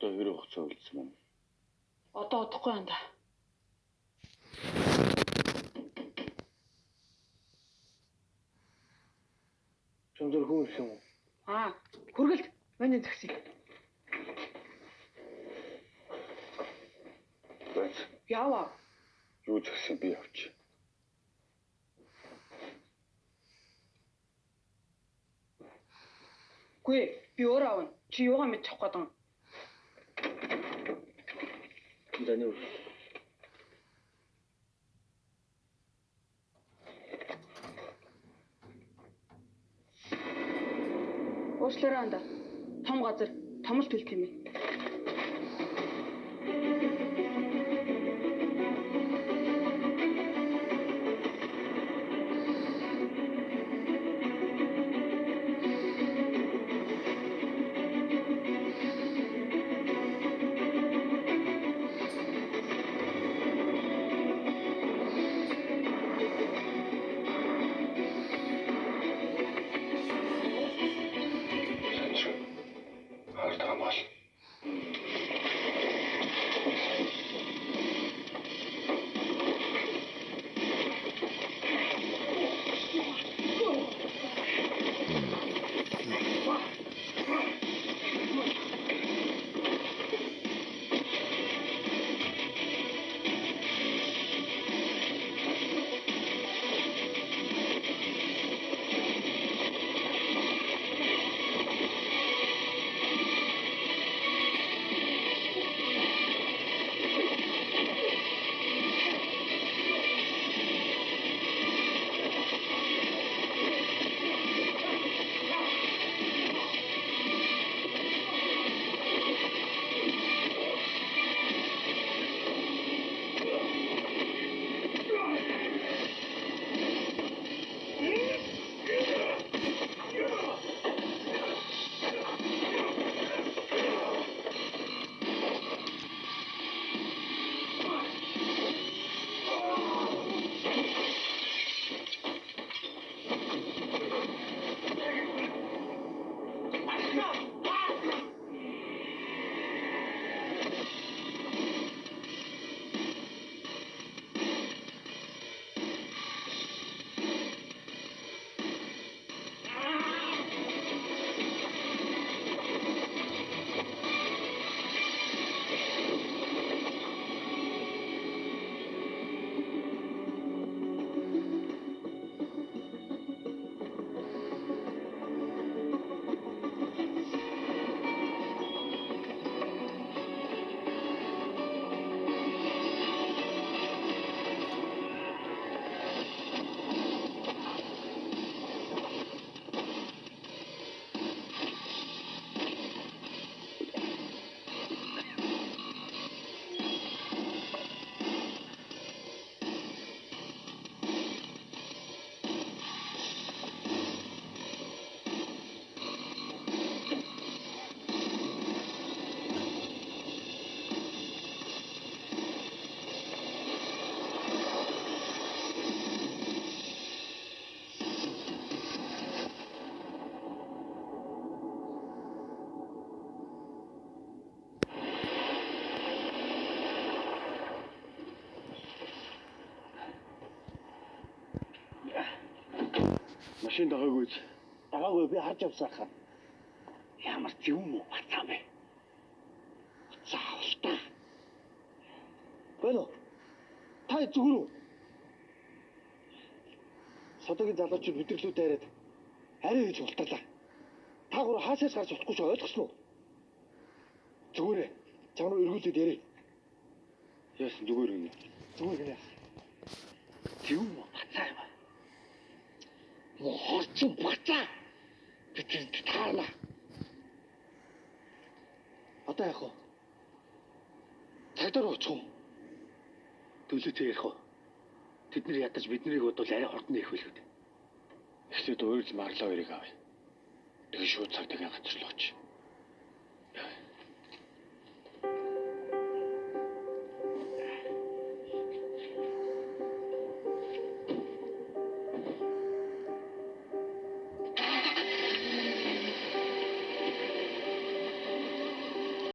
Одоо хэрэг хугацаа үлдсэн юм. Одоо удахгүй байна да. Чамдэр хүн ирсэн юм уу? Хүргэлт миний згсий. Бац. Яваа. Юу згсэн би явчих. Гүй би өөр авна. Чи юугаа мэдчих гээд юм. Дани юу? Уучлаарай анда. Том газар, томол төлт юм ээ. Машин дагаагүй. Дагаагүй би харж авсан хаа. Ямар ч юм уу бацаа бэ? Заавалтай. Бэло. Та зүгээр үү? Содогийн залуучууд мэдэглүүтэй хараад арай хийж ултарлаа. Та гур хаашаас гарч утахгүй ч ойлгосноо. Зүгээрээ. Чам руу эргүүлээд ярив. Яасан зүгээр гинэ. Зүгээр гинэ. Тийм үү бацаа юм. Хорчин бацаа. Битэнд таарна. Одоо яах вэ? Цагдаар очих уу? Төлөөтэй ярих уу? Тэд нар ядаж биднийг бодвол арай хурдан ирэх байлгүй. Эхлээд уйлж марлаа хоёрыг авъя. Тэгээ шууд цагдаагийн газар руу очив.